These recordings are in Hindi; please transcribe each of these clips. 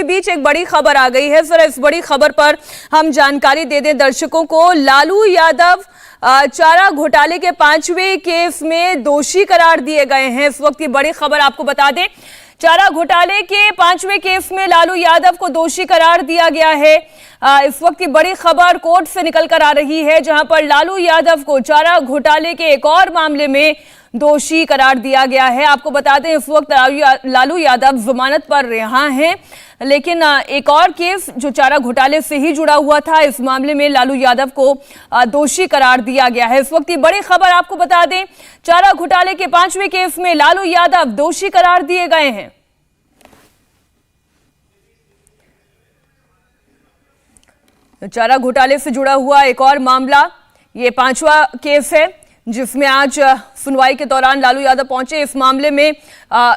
के बीच एक बड़ी खबर आ गई है। फिर इस बड़ी खबर पर हम जानकारी दे दें दर्शकों को। लालू यादव चारा घोटाले के 5वें केस में दोषी करार दिए गए हैं। इस वक्त की बड़ी खबर आपको बता दें, चारा घोटाले के 5वें केस में लालू यादव को दोषी करार दिया गया है। इस वक्त की बड़ी खबर कोर्ट से निकल कर आ रही है, जहां पर लालू यादव को चारा घोटाले के एक और मामले में दोषी करार दिया गया है। आपको बता दें इस वक्त लालू यादव जमानत पर रिहा हैं, लेकिन एक और केस जो चारा घोटाले से ही जुड़ा हुआ था, इस मामले में लालू यादव को दोषी करार दिया गया है। इस वक्त की बड़ी खबर आपको बता दें, चारा घोटाले के 5वें केस में लालू यादव दोषी करार दिए गए हैं। चारा घोटाले से जुड़ा हुआ एक और मामला, ये 5वां केस है जिसमें आज सुनवाई के दौरान लालू यादव पहुंचे। इस मामले में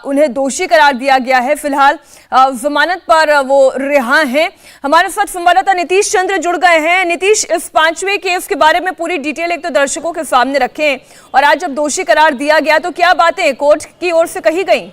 उन्हें दोषी करार दिया गया है। फिलहाल जमानत पर वो रिहा हैं। हमारे साथ संवाददाता नीतीश चंद्र जुड़ गए हैं। नीतीश, इस 5वें केस के बारे में पूरी डिटेल एक तो दर्शकों के सामने रखें, और आज जब दोषी करार दिया गया तो क्या बातें कोर्ट की ओर से कही गई?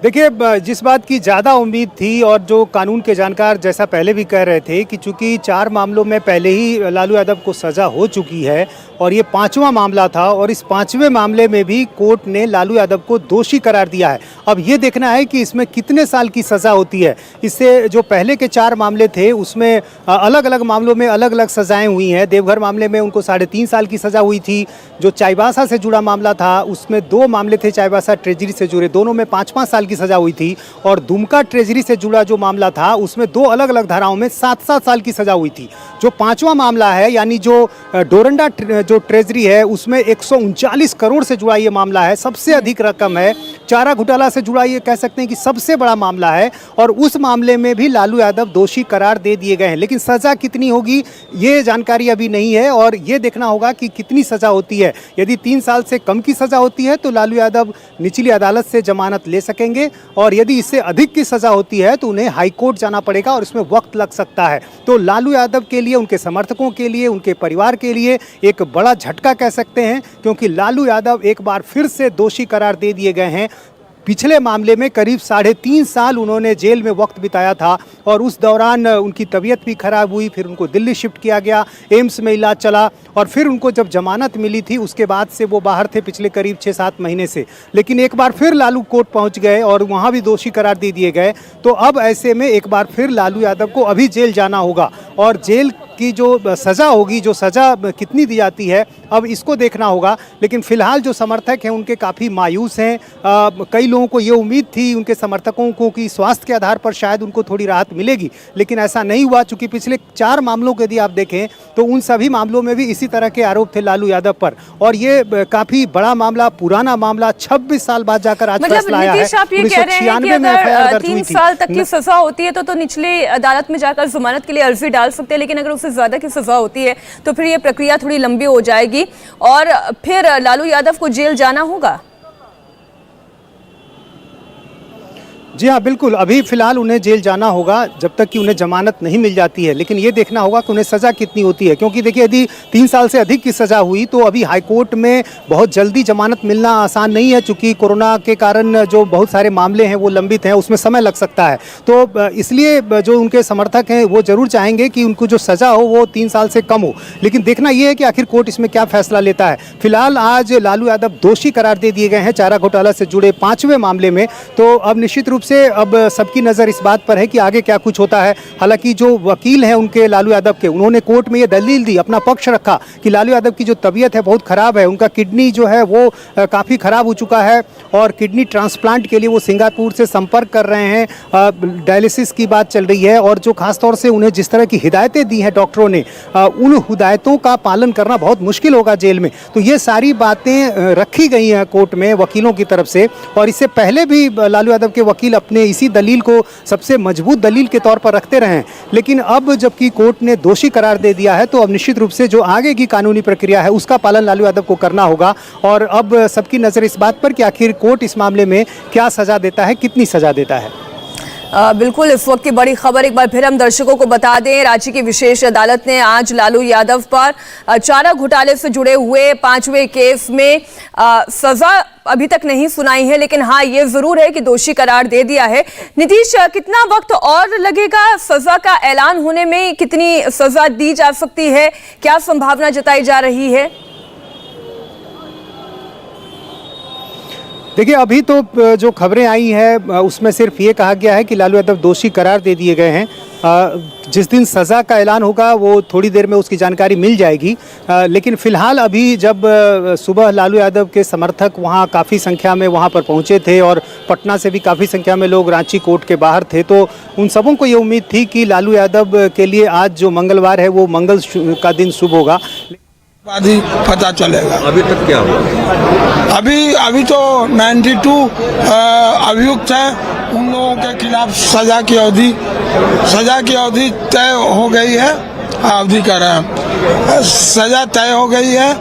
देखिए, जिस बात की ज़्यादा उम्मीद थी और जो कानून के जानकार जैसा पहले भी कह रहे थे कि चूंकि 4 मामलों में पहले ही लालू यादव को सज़ा हो चुकी है और ये 5वां मामला था, और इस 5वें मामले में भी कोर्ट ने लालू यादव को दोषी करार दिया है। अब ये देखना है कि इसमें कितने साल की सज़ा होती है। इससे जो पहले के 4 मामले थे उसमें अलग अलग मामलों में अलग अलग सज़ाएँ हुई हैं। देवघर मामले में उनको 3.5 साल की सज़ा हुई थी। जो चाईबासा से जुड़ा मामला था उसमें 2 मामले थे चाईबासा ट्रेजरी से जुड़े, दोनों में 5-5 साल की सज़ा हुई थी। और दुमका ट्रेजरी से जुड़ा जो मामला था उसमें 2 अलग अलग धाराओं में 7-7 साल की सज़ा हुई थी। जो 5वां मामला है, यानी जो डोरंडा जो ट्रेजरी है, उसमें 139 करोड़ से जुड़ा ये मामला है। सबसे अधिक रकम है। चारा घोटाला से जुड़ा ये कह सकते हैं कि सबसे बड़ा मामला है, और उस मामले में भी लालू यादव दोषी करार दे दिए गए हैं। लेकिन सज़ा कितनी होगी ये जानकारी अभी नहीं है, और ये देखना होगा कि कितनी सज़ा होती है। यदि 3 साल से कम की सज़ा होती है तो लालू यादव निचली अदालत से जमानत ले सकेंगे, और यदि इससे अधिक की सज़ा होती है तो उन्हें हाई कोर्ट जाना पड़ेगा और इसमें वक्त लग सकता है। तो लालू यादव के लिए, उनके समर्थकों के लिए, उनके परिवार के लिए एक बड़ा झटका कह सकते हैं, क्योंकि लालू यादव एक बार फिर से दोषी करार दे दिए गए हैं। पिछले मामले में करीब 3.5 साल उन्होंने जेल में वक्त बिताया था, और उस दौरान उनकी तबीयत भी खराब हुई। फिर उनको दिल्ली शिफ्ट किया गया, एम्स में इलाज चला, और फिर उनको जब जमानत मिली थी उसके बाद से वो बाहर थे पिछले करीब 6-7 महीने से। लेकिन एक बार फिर लालू कोर्ट पहुंच गए और वहां भी दोषी करार दे दिए गए। तो अब ऐसे में एक बार फिर लालू यादव को अभी जेल जाना होगा, और जेल की जो सज़ा होगी, जो सज़ा कितनी दी जाती है, अब इसको देखना होगा। लेकिन फिलहाल जो समर्थक हैं उनके काफ़ी मायूस हैं। कई लोगों को ये उम्मीद थी, उनके समर्थकों को, कि स्वास्थ्य के आधार पर शायद उनको थोड़ी राहत मिलेगी, लेकिन ऐसा नहीं हुआ। चूँकि पिछले 4 मामलों को यदि आप देखें तो उन सभी मामलों में भी इसी तरह के आरोप थे लालू यादव पर, और ये काफ़ी बड़ा मामला, पुराना मामला 26 साल बाद जाकर आज फैसला आया है। 1996 में एफआईआर दर्ज हुई थी। 3 साल तक की सज़ा होती है तो निचली अदालत में जाकर जमानत के लिए अर्जी डाल सकते हैं, लेकिन अगर उससे ज़्यादा की सज़ा होती है तो फिर ये प्रक्रिया थोड़ी लंबी हो जाएगी और फिर लालू यादव को जेल जाना होगा। जी हाँ, बिल्कुल। अभी फिलहाल उन्हें जेल जाना होगा जब तक कि उन्हें जमानत नहीं मिल जाती है। लेकिन ये देखना होगा कि उन्हें सज़ा कितनी होती है, क्योंकि देखिए यदि 3 साल से अधिक की सज़ा हुई तो अभी हाईकोर्ट में बहुत जल्दी जमानत मिलना आसान नहीं है, चूँकि कोरोना के कारण जो बहुत सारे मामले हैं वो लंबित हैं, उसमें समय लग सकता है। तो इसलिए जो उनके समर्थक हैं वो ज़रूर चाहेंगे कि उनको जो सज़ा हो वो 3 साल से कम हो। लेकिन देखना ये है कि आखिर कोर्ट इसमें क्या फैसला लेता है। फिलहाल आज लालू यादव दोषी करार दे दिए गए हैं चारा घोटाला से जुड़े 5वें मामले में। तो अब निश्चित रूप से अब सबकी नज़र इस बात पर है कि आगे क्या कुछ होता है। हालांकि जो वकील हैं उनके लालू यादव के, उन्होंने कोर्ट में ये दलील दी, अपना पक्ष रखा कि लालू यादव की जो तबीयत है बहुत ख़राब है, उनका किडनी जो है वो काफ़ी ख़राब हो चुका है, और किडनी ट्रांसप्लांट के लिए वो सिंगापुर से संपर्क कर रहे हैं। डायलिसिस की बात चल रही है, और जो खासतौर से उन्हें जिस तरह की हिदायतें दी हैं डॉक्टरों ने, उन हिदायतों का पालन करना बहुत मुश्किल होगा जेल में। तो ये सारी बातें रखी गई हैं कोर्ट में वकीलों की तरफ से, और इससे पहले भी लालू यादव के वकील अपने इसी दलील को सबसे मजबूत दलील के तौर पर रखते रहे। लेकिन अब जबकि कोर्ट ने दोषी करार दे दिया है तो अब निश्चित रूप से जो आगे की कानूनी प्रक्रिया है उसका पालन लालू यादव को करना होगा। और अब सबकी नज़र इस बात पर कि आखिर कोर्ट इस मामले में क्या सज़ा देता है, कितनी सज़ा देता है। बिल्कुल, इस वक्त की बड़ी खबर एक बार फिर हम दर्शकों को बता दें। रांची की विशेष अदालत ने आज लालू यादव पर चारा घोटाले से जुड़े हुए 5वें केस में सजा अभी तक नहीं सुनाई है, लेकिन हाँ ये जरूर है कि दोषी करार दे दिया है। नीतीश, कितना वक्त और लगेगा सजा का ऐलान होने में? कितनी सजा दी जा सकती है, क्या संभावना जताई जा रही है? देखिए, अभी तो जो खबरें आई हैं उसमें सिर्फ ये कहा गया है कि लालू यादव दोषी करार दे दिए गए हैं। जिस दिन सज़ा का ऐलान होगा वो थोड़ी देर में उसकी जानकारी मिल जाएगी। लेकिन फिलहाल अभी जब सुबह लालू यादव के समर्थक वहाँ काफ़ी संख्या में वहाँ पर पहुँचे थे और पटना से भी काफ़ी संख्या में लोग रांची कोर्ट के बाहर थे, तो उन सबों को ये उम्मीद थी कि लालू यादव के लिए आज जो मंगलवार है वो मंगल का दिन शुभ होगा। बाद ही पता चलेगा। अभी तक क्या हुआ? अभी तो 92 अभियुक्त हैं, उन लोगों के खिलाफ सजा की अवधि तय हो गई है। अवधि कर रहे हैं, सजा तय हो गई है।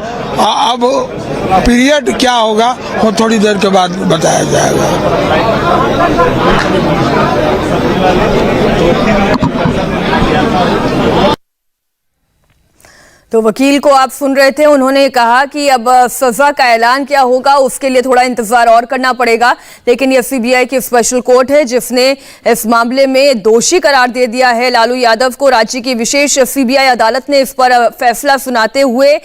अब पीरियड क्या होगा वो थोड़ी देर के बाद बताया जाएगा। तो वकील को आप सुन रहे थे, उन्होंने कहा कि अब सजा का ऐलान क्या होगा उसके लिए थोड़ा इंतजार और करना पड़ेगा। लेकिन ये सीबीआई की स्पेशल कोर्ट है जिसने इस मामले में दोषी करार दे दिया है लालू यादव को। रांची की विशेष सीबीआई अदालत ने इस पर फैसला सुनाते हुए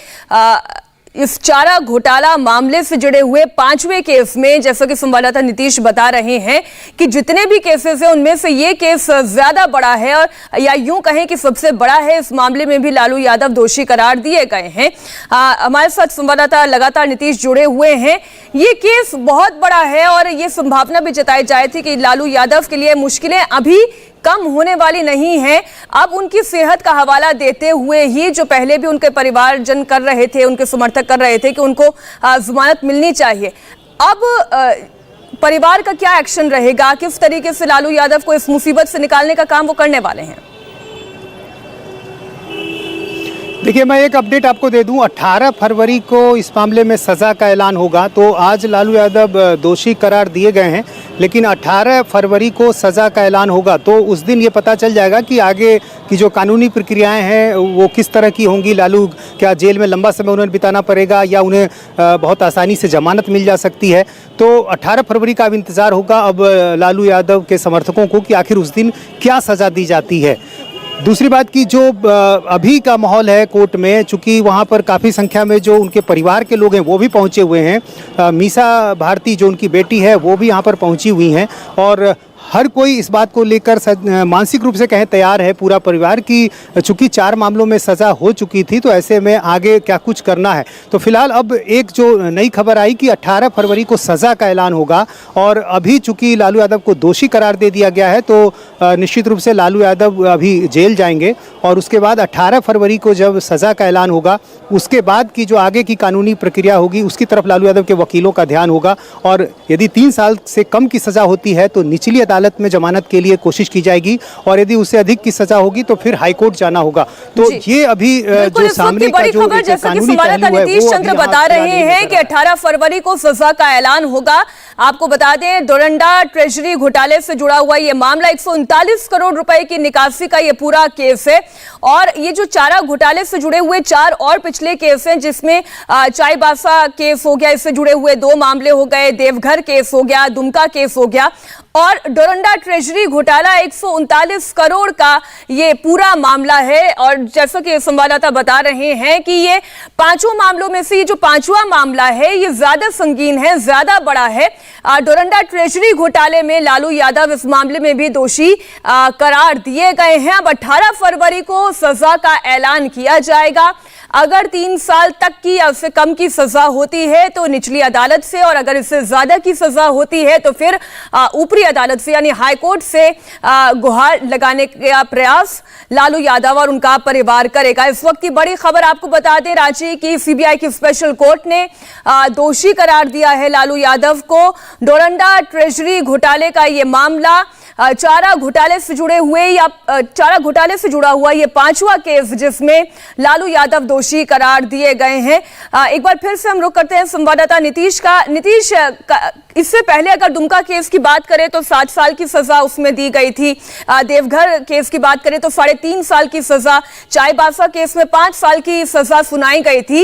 इस चारा घोटाला मामले से जुड़े हुए 5वें केस में, जैसा कि संवाददाता नीतीश बता रहे हैं कि जितने भी केसेस हैं उनमें से ये केस ज्यादा बड़ा है, और या यूं कहें कि सबसे बड़ा है। इस मामले में भी लालू यादव दोषी करार दिए गए हैं। हमारे साथ संवाददाता लगातार नीतीश जुड़े हुए हैं। ये केस बहुत बड़ा है और ये संभावना भी जताई जाए थी कि लालू यादव के लिए मुश्किलें अभी कम होने वाली नहीं है। अब उनकी सेहत का हवाला देते हुए ही, जो पहले भी उनके परिवारजन कर रहे थे, उनके समर्थक कर रहे थे कि उनको जमानत मिलनी चाहिए, अब परिवार का क्या एक्शन रहेगा? किस तरीके से लालू यादव को इस मुसीबत से निकालने का काम वो करने वाले हैं? देखिए, मैं एक अपडेट आपको दे दूं। 18 फरवरी को इस मामले में सज़ा का ऐलान होगा। तो आज लालू यादव दोषी करार दिए गए हैं, लेकिन 18 फरवरी को सज़ा का ऐलान होगा। तो उस दिन ये पता चल जाएगा कि आगे की जो कानूनी प्रक्रियाएं हैं वो किस तरह की होंगी। लालू क्या जेल में लंबा समय उन्हें बिताना पड़ेगा या उन्हें बहुत आसानी से जमानत मिल जा सकती है। तो 18 फरवरी का अब इंतज़ार होगा अब लालू यादव के समर्थकों को कि आखिर उस दिन क्या सज़ा दी जाती है। दूसरी बात की जो अभी का माहौल है कोर्ट में, चूँकि वहाँ पर काफ़ी संख्या में जो उनके परिवार के लोग हैं वो भी पहुँचे हुए हैं। मीसा भारती जो उनकी बेटी है वो भी यहाँ पर पहुँची हुई हैं, और हर कोई इस बात को लेकर मानसिक रूप से कहें तैयार है पूरा परिवार की, चूंकि 4 मामलों में सज़ा हो चुकी थी, तो ऐसे में आगे क्या कुछ करना है। तो फिलहाल अब एक जो नई खबर आई कि 18 फरवरी को सज़ा का ऐलान होगा, और अभी चूंकि लालू यादव को दोषी करार दे दिया गया है तो निश्चित रूप से लालू यादव अभी जेल जाएंगे, और उसके बाद 18 फरवरी को जब सज़ा का ऐलान होगा उसके बाद की जो आगे की कानूनी प्रक्रिया होगी उसकी तरफ लालू यादव के वकीलों का ध्यान होगा। और यदि 3 साल से कम की सज़ा होती है तो निचली अदालत में जमानत के लिए कोशिश की जाएगी, और यदि उससे अधिक की सजा होगी तो फिर हाईकोर्ट जाना होगा। तो ये अभी जो सामने का जो कानूनी पहलू है नीतीश चंद्र बता रहे हैं कि 18 फरवरी को सजा का ऐलान होगा। आपको बता दें, डोरंडा ट्रेजरी घोटाले से जुड़ा हुआ ये मामला 139 करोड़ रुपए की निकासी का ये पूरा केस है, और ये जो चारा घोटाले से जुड़े हुए 4 और पिछले केस हैं, जिसमें चाईबासा केस हो गया, इससे जुड़े हुए 2 मामले हो गए, देवघर केस हो गया, दुमका केस हो गया, और डोरंडा ट्रेजरी घोटाला 139 करोड़ का ये पूरा मामला है। और जैसा कि संवाददाता बता रहे हैं कि ये 5 मामलों में से ये जो 5वां मामला है ये ज्यादा संगीन है, ज्यादा बड़ा है। डोरंडा ट्रेजरी घोटाले में लालू यादव इस मामले में भी दोषी करार दिए गए हैं। अब 18 फरवरी को सजा का ऐलान किया जाएगा। अगर 3 साल तक की या उससे कम की सजा होती है तो निचली अदालत से, और अगर इससे ज्यादा की सजा होती है तो फिर ऊपरी अदालत से यानी हाईकोर्ट से गुहार लगाने का प्रयास लालू यादव और उनका परिवार करेगा। इस वक्त की बड़ी खबर आपको बता दें, रांची की सीबीआई की स्पेशल कोर्ट ने दोषी करार दिया है लालू यादव को। डोरंडा ट्रेजरी घोटाले का यह मामला चारा घोटाले से जुड़े हुए या चारा घोटाले से जुड़ा हुआ ये 5वां केस जिसमें लालू यादव दोषी करार दिए गए हैं। एक बार फिर से हम रुख करते हैं संवाददाता नीतीश का। नीतीश, इससे पहले अगर दुमका केस की बात करें तो 7 साल की सजा उसमें दी गई थी। देवघर केस की बात करें तो 3.5 साल की सजा, चाईबासा केस में 5 साल की सजा सुनाई गई थी।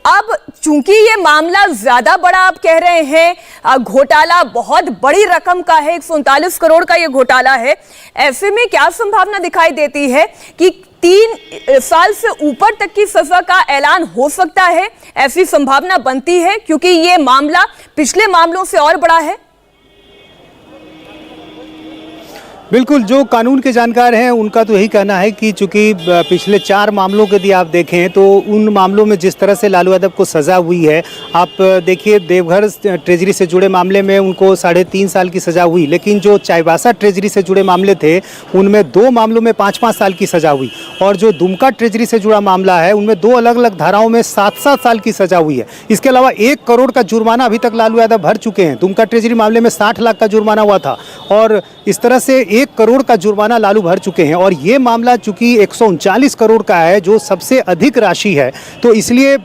अब चूंकि ये मामला ज्यादा बड़ा आप कह रहे हैं, घोटाला बहुत बड़ी रकम का है, 139 करोड़ का ये घोटाला है, ऐसे में क्या संभावना दिखाई देती है कि 3 साल से ऊपर तक की सजा का ऐलान हो सकता है? ऐसी संभावना बनती है क्योंकि ये मामला पिछले मामलों से और बड़ा है। बिल्कुल, जो कानून के जानकार हैं उनका तो यही कहना है कि चूंकि पिछले 4 मामलों के यदि आप देखें तो उन मामलों में जिस तरह से लालू यादव को सज़ा हुई है, आप देखिए देवघर ट्रेजरी से जुड़े मामले में उनको 3.5 साल की सज़ा हुई, लेकिन जो चाईबासा ट्रेजरी से जुड़े मामले थे उनमें 2 मामलों में 5-5 साल की सज़ा हुई, और जो दुमका ट्रेजरी से जुड़ा मामला है उनमें 2 अलग अलग धाराओं में 7-7 साल की सज़ा हुई है। इसके अलावा 1 करोड़ का जुर्माना अभी तक लालू यादव भर चुके हैं। दुमका ट्रेजरी मामले में 60 लाख का जुर्माना हुआ था और इस तरह से 1 करोड़ का जुर्माना लालू भर चुके हैं, और ये मामला चूंकि 139 करोड़ का है जो सबसे अधिक राशि है, तो इसलिए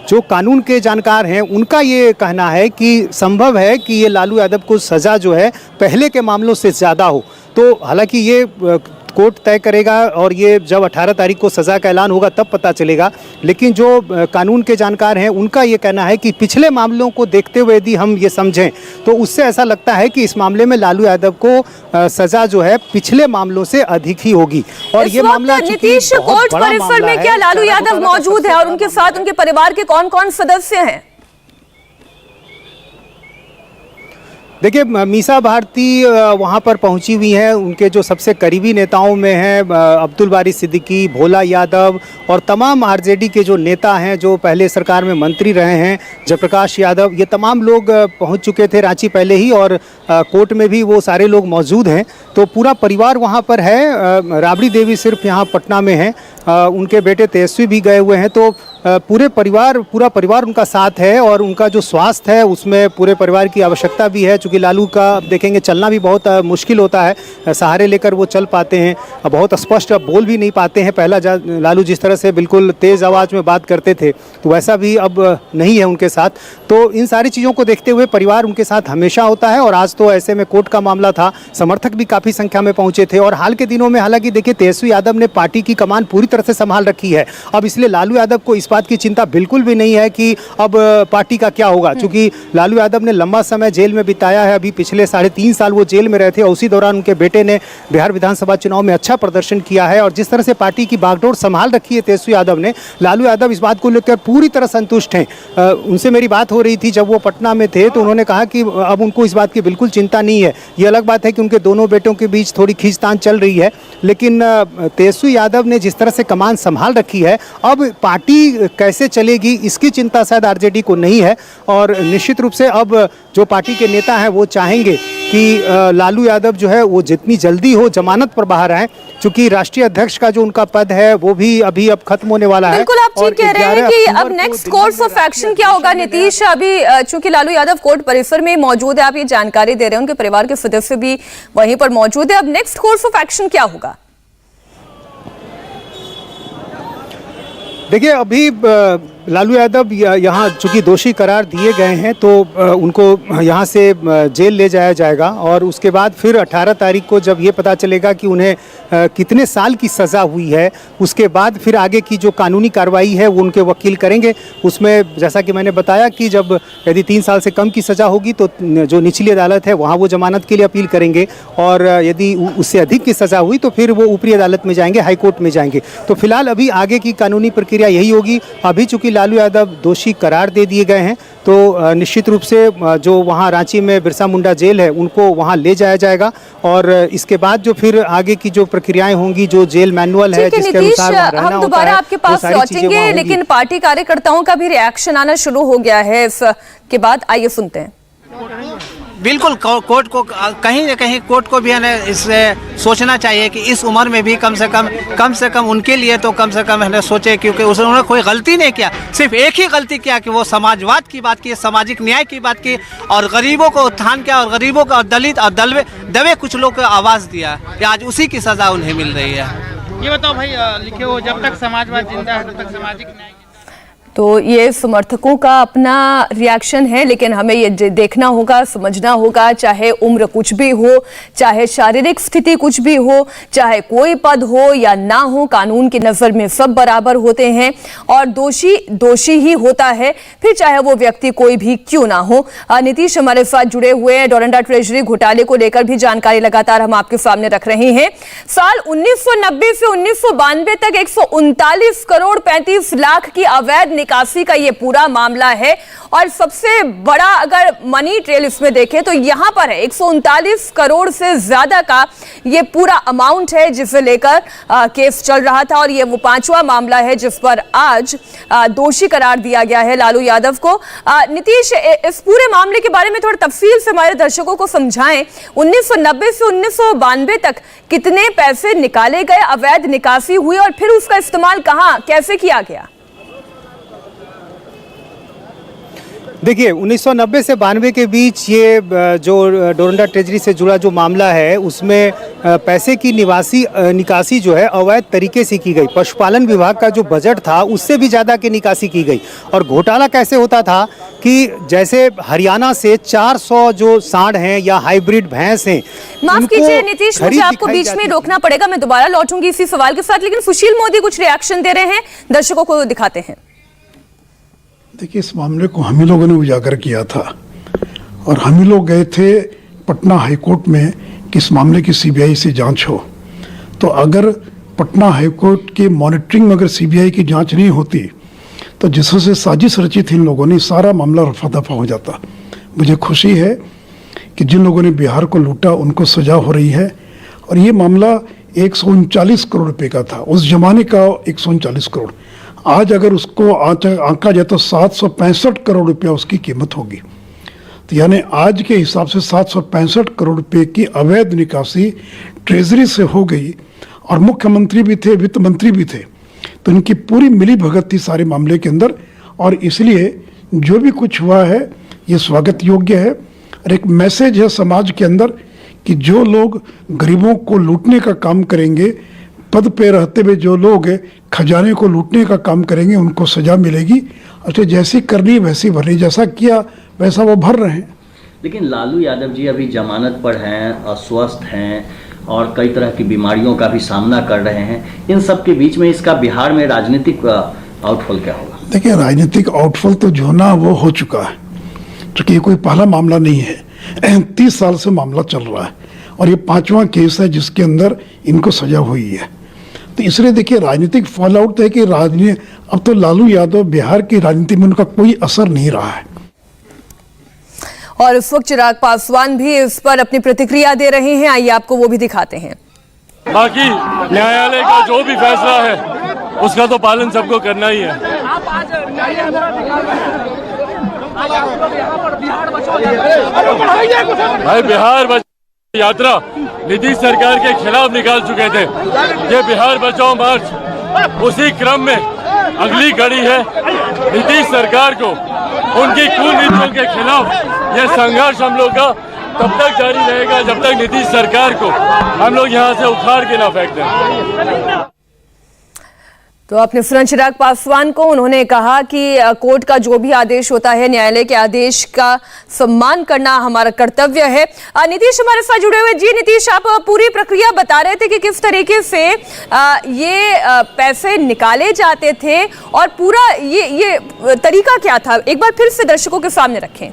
जो कानून के जानकार हैं उनका ये कहना है कि संभव है कि ये लालू यादव को सज़ा जो है पहले के मामलों से ज़्यादा हो। तो हालांकि ये कोर्ट तय करेगा और ये जब 18 तारीख को सज़ा का ऐलान होगा तब पता चलेगा, लेकिन जो कानून के जानकार हैं उनका ये कहना है कि पिछले मामलों को देखते हुए यदि हम ये समझें तो उससे ऐसा लगता है कि इस मामले में लालू यादव को सज़ा जो है पिछले मामलों से अधिक ही होगी। और ये मामला नीतीश, कोर्ट परिसर में क्या लालू यादव मौजूद है और उनके साथ उनके परिवार के कौन-कौन सदस्य हैं? देखिए, मीसा भारती वहाँ पर पहुँची हुई हैं, उनके जो सबसे करीबी नेताओं में हैं अब्दुल बारी सिद्दीकी, भोला यादव और तमाम आरजेडी के जो नेता हैं जो पहले सरकार में मंत्री रहे हैं, जयप्रकाश यादव, ये तमाम लोग पहुँच चुके थे रांची पहले ही, और कोर्ट में भी वो सारे लोग मौजूद हैं। तो पूरा परिवार वहाँ पर है। राबड़ी देवी सिर्फ यहाँ पटना में है, उनके बेटे तेजस्वी भी गए हुए हैं। तो पूरा परिवार उनका साथ है, और उनका जो स्वास्थ्य है उसमें पूरे परिवार की आवश्यकता भी है, क्योंकि लालू का देखेंगे चलना भी बहुत मुश्किल होता है, सहारे लेकर वो चल पाते हैं, बहुत स्पष्ट बोल भी नहीं पाते हैं। पहला लालू जिस तरह से बिल्कुल तेज़ आवाज़ में बात करते थे तो वैसा भी अब नहीं है उनके साथ। तो इन सारी चीज़ों को देखते हुए परिवार उनके साथ हमेशा होता है, और आज तो ऐसे में कोर्ट का मामला था, समर्थक भी काफ़ी संख्या में पहुँचे थे। और हाल के दिनों में हालांकि देखिए तेजस्वी यादव ने पार्टी की कमान पूरी तरह से संभाल रखी है, अब इसलिए लालू यादव को इस बात की चिंता बिल्कुल भी नहीं है कि अब पार्टी का क्या होगा, क्योंकि लालू यादव ने लंबा समय जेल में बिताया है। अभी पिछले 3.5 साल वो जेल में रहे थे, और उसी दौरान उनके बेटे ने बिहार विधानसभा चुनाव में अच्छा प्रदर्शन किया है, और जिस तरह से पार्टी की बागडोर संभाल रखी है तेजस्वी यादव ने, लालू यादव इस बात को लेकर पूरी तरह संतुष्ट हैं। उनसे मेरी बात हो रही थी जब वो पटना में थे, तो उन्होंने कहा कि अब उनको इस बात की बिल्कुल चिंता नहीं है। ये अलग बात है कि उनके दोनों बेटों के बीच थोड़ी खींचतान चल रही है, लेकिन तेजस्वी यादव ने जिस तरह से कमान संभाल रखी है, अब पार्टी कैसे चलेगी इसकी चिंता शायद आरजेडी को नहीं है। और निश्चित रूप से अब जो पार्टी के नेता हैं वो चाहेंगे कि लालू यादव जो है वो जितनी जल्दी हो जमानत पर बाहर आए, क्योंकि राष्ट्रीय अध्यक्ष का जो उनका पद है वो भी अभी अब खत्म होने वाला है। बिल्कुल, आप ठीक कह रहे हैं कि अब नेक्स्ट कोर्स ऑफ एक्शन क्या होगा नीतीश? अभी चूंकि लालू यादव कोर्ट परिसर में मौजूद है, आप ये जानकारी दे रहे हैं, उनके परिवार के सदस्य भी वहीं पर मौजूद है, अब नेक्स्ट कोर्स ऑफ एक्शन क्या होगा? देखिए, अभी लालू यादव यहाँ चूँकि दोषी करार दिए गए हैं तो उनको यहाँ से जेल ले जाया जाएगा, और उसके बाद फिर 18 तारीख को जब ये पता चलेगा कि उन्हें कितने साल की सज़ा हुई है, उसके बाद फिर आगे की जो कानूनी कार्रवाई है वो उनके वकील करेंगे। उसमें जैसा कि मैंने बताया कि जब यदि 3 साल से कम की सज़ा होगी तो जो निचली अदालत है वहाँ वो जमानत के लिए अपील करेंगे, और यदि उससे अधिक की सज़ा हुई तो फिर वो ऊपरी अदालत में जाएंगे, हाई कोर्ट में जाएंगे। तो फिलहाल अभी आगे की कानूनी प्रक्रिया यही होगी। अभी चूँकि लालू यादव दोषी करार दे दिए गए हैं तो निश्चित रूप से जो वहाँ रांची में बिरसा मुंडा जेल है उनको वहाँ ले जाया जाएगा, और इसके बाद जो फिर आगे की जो प्रक्रियाएं होंगी, जो जेल मैनुअल है जिसके अनुसार वहाँ रहना होता है, हम दोबारा आपके पास लौटेंगे, लेकिन पार्टी कार्यकर्ताओं का भी रिएक्शन आना शुरू हो गया है इसके बाद, आइए सुनते हैं। बिल्कुल कोर्ट को कहीं न कहीं कोर्ट को भी है ना इससे सोचना चाहिए कि इस उम्र में भी कम से कम उनके लिए तो कम से कम है ना सोचे, क्योंकि उन्होंने कोई गलती नहीं किया, सिर्फ एक ही गलती किया कि वो समाजवाद की बात की, सामाजिक न्याय की बात की और गरीबों को उत्थान किया और गरीबों को और दलित और दबे कुछ लोग को आवाज़ दिया कि आज उसी की सज़ा उन्हें मिल रही है। ये बताओ भाई, लिखे हो जब तक समाजवाद जिंदा है तब तक सामाजिक न्याय। तो ये समर्थकों का अपना रिएक्शन है, लेकिन हमें ये देखना होगा, समझना होगा, चाहे उम्र कुछ भी हो, चाहे शारीरिक स्थिति कुछ भी हो, चाहे कोई पद हो या ना हो, कानून की नज़र में सब बराबर होते हैं और दोषी दोषी ही होता है, फिर चाहे वो व्यक्ति कोई भी क्यों ना हो। नीतीश हमारे साथ जुड़े हुए हैं, डोरंडा ट्रेजरी घोटाले को लेकर भी जानकारी लगातार हम आपके सामने रख रहे हैं। साल 1990 से 1992 तक 139 करोड़ 35 लाख की अवैध निकासी का ये पूरा मामला है और सबसे बड़ा अगर मनी ट्रेल इसमें देखें तो यहां पर है 139 करोड़ से ज्यादा का ये पूरा अमाउंट है जिसे लेकर केस चल रहा था और ये वो 5वां मामला है जिस पर आज दोषी करार दिया गया है लालू यादव को। नीतीश, इस पूरे मामले के बारे में थोड़ा तफसील से हमारे दर्शकों को समझाएं। 1990 से 1992 तक कितने पैसे निकाले गए, अवैध निकासी हुई और फिर उसका इस्तेमाल कहां कैसे किया गया? देखिए 1990 से 92 के बीच ये जो डोरंडा ट्रेजरी से जुड़ा जो मामला है उसमें पैसे की निकासी जो है अवैध तरीके से की गई। पशुपालन विभाग का जो बजट था उससे भी ज़्यादा की निकासी की गई और घोटाला कैसे होता था कि जैसे हरियाणा से 400 जो सांड हैं या हाइब्रिड भैंस हैं। माफ कीजिए नीतीश, मुझे आपको बीच में रोकना पड़ेगा, मैं दोबारा लौटूंगी इसी सवाल के साथ, लेकिन सुशील मोदी कुछ रिएक्शन दे रहे हैं, दर्शकों को दिखाते हैं। देखिए, इस मामले को हम ही लोगों ने उजागर किया था और हम ही लोग गए थे पटना हाईकोर्ट में कि इस मामले की सीबीआई से जांच हो। तो अगर पटना हाईकोर्ट के मॉनिटरिंग में अगर सीबीआई की जांच नहीं होती तो जिससे साजिश रची थी इन लोगों ने, सारा मामला रफा दफा हो जाता। मुझे खुशी है कि जिन लोगों ने बिहार को लूटा उनको सजा हो रही है और ये मामला 139 करोड़ रुपये का था, उस जमाने का 139 करोड़। आज अगर उसको आंका जाए तो 765 करोड़ रुपया उसकी कीमत होगी। तो यानी आज के हिसाब से 765 करोड़ रुपए की अवैध निकासी ट्रेजरी से हो गई और मुख्यमंत्री भी थे, वित्त मंत्री भी थे, तो इनकी पूरी मिली भगत थी सारे मामले के अंदर। और इसलिए जो भी कुछ हुआ है ये स्वागत योग्य है और एक मैसेज है समाज के अंदर कि जो लोग गरीबों को लूटने का काम करेंगे, पद पे रहते हुए जो लोग खजाने को लूटने का काम करेंगे उनको सजा मिलेगी। अच्छा, जैसी करनी वैसी भरनी, जैसा किया वैसा वो भर रहे हैं। लेकिन लालू यादव जी अभी जमानत पर हैं, अस्वस्थ हैं और कई तरह की बीमारियों का भी सामना कर रहे हैं। इन सब के बीच में इसका बिहार में राजनीतिक आउटफॉल क्या होगा? देखिए, राजनीतिक आउटफॉल तो जो ना वो हो चुका है, क्योंकि ये कोई पहला मामला नहीं है। 30 साल से मामला चल रहा है और ये 5वां केस है जिसके अंदर इनको सजा हुई है। तो इसलिए देखिए, राजनीतिक फॉल आउट है कि अब तो लालू यादव बिहार की राजनीति में उनका कोई असर नहीं रहा है। और इस वक्त चिराग पासवान भी इस पर अपनी प्रतिक्रिया दे रहे हैं, आइए आपको वो भी दिखाते हैं। बाकी न्यायालय का जो भी फैसला है उसका तो पालन सबको करना ही है। भाई, बिहार बचाओ यात्रा नीतीश सरकार के खिलाफ निकाल चुके थे। ये बिहार बचाओ मार्च उसी क्रम में अगली कड़ी है। नीतीश सरकार को उनकी कुनीतियों के खिलाफ यह संघर्ष हम लोग का तब तक जारी रहेगा जब तक नीतीश सरकार को हम लोग यहाँ से उखाड़ के ना फेंक दें। तो आपने सुना चिराग पासवान को, उन्होंने कहा कि कोर्ट का जो भी आदेश होता है, न्यायालय के आदेश का सम्मान करना हमारा कर्तव्य है। नीतीश हमारे साथ जुड़े हुए। जी नीतीश, आप पूरी प्रक्रिया बता रहे थे कि किस तरीके से ये पैसे निकाले जाते थे और पूरा ये तरीका क्या था, एक बार फिर से दर्शकों के सामने रखें।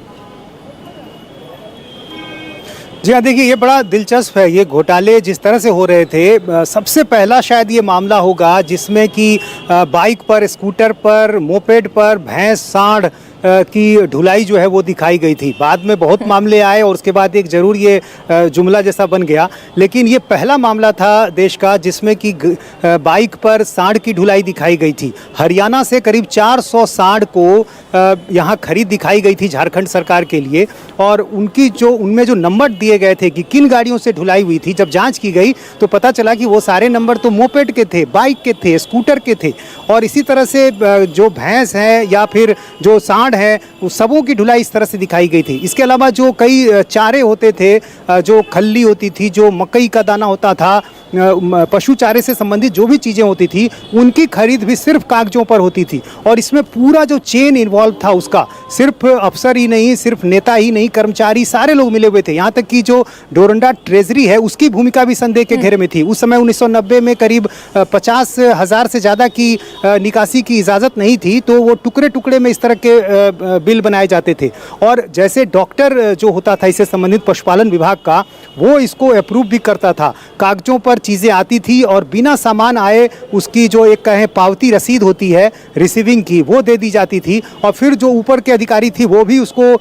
जी हाँ, देखिए ये बड़ा दिलचस्प है। ये घोटाले जिस तरह से हो रहे थे, सबसे पहला शायद ये मामला होगा जिसमें कि बाइक पर, स्कूटर पर, मोपेड पर भैंस, सांड की ढुलाई जो है वो दिखाई गई थी। बाद में बहुत मामले आए और उसके बाद एक जरूर ये जुमला जैसा बन गया, लेकिन ये पहला मामला था देश का जिसमें कि बाइक पर सांड की ढुलाई दिखाई गई थी। हरियाणा से करीब 400 सांड को यहाँ खरीद दिखाई गई थी झारखंड सरकार के लिए, और उनमें जो नंबर दिए गए थे कि किन गाड़ियों से ढुलाई हुई थी, जब जांच की गई तो पता चला कि वो सारे नंबर तो मोपेड के थे, बाइक के थे, स्कूटर के थे। और इसी तरह से जो भैंस है या फिर जो सांड है उस सबों की ढुलाई इस तरह से दिखाई गई थी। इसके अलावा जो कई चारे होते थे, जो खल्ली होती थी, जो मकई का दाना होता था, पशु चारे से संबंधित जो भी चीज़ें होती थी उनकी खरीद भी सिर्फ कागजों पर होती थी। और इसमें पूरा जो चेन इन्वॉल्व था उसका, सिर्फ अफसर ही नहीं, सिर्फ नेता ही नहीं, कर्मचारी सारे लोग मिले हुए थे। यहाँ तक कि जो डोरंडा ट्रेजरी है उसकी भूमिका भी संदेह के घेरे में थी। उस समय 1990 में करीब 50,000 से ज़्यादा की निकासी की इजाज़त नहीं थी, तो वो टुकड़े टुकड़े में इस तरह के बिल बनाए जाते थे। और जैसे डॉक्टर जो होता था इससे संबंधित पशुपालन विभाग का, वो इसको अप्रूव भी करता था। कागजों पर चीज़ें आती थी और बिना सामान आए उसकी जो एक कहें पावती रसीद होती है रिसीविंग की, वो दे दी जाती थी, और फिर जो ऊपर के अधिकारी थी वो भी उसको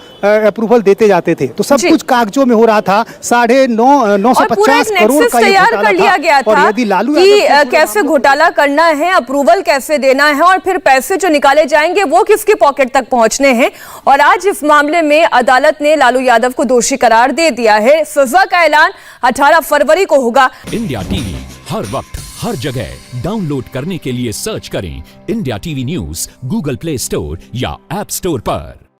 अप्रूवल देते जाते थे। तो सब कुछ कागजों में हो रहा था। 950 करोड़ का तैयार कर लिया गया था और यदि लालू कि कैसे घोटाला करना है, अप्रूवल कैसे देना है, और फिर पैसे जो निकाले जाएंगे वो किसकी पॉकेट तक पहुंचने हैं। और आज इस मामले में अदालत ने लालू यादव को दोषी करार दे दिया है। सजा का ऐलान 18 फरवरी को होगा। इंडिया टीवी हर वक्त हर जगह डाउनलोड करने के लिए सर्च करें India TV news Google play store या ऐप स्टोर पर।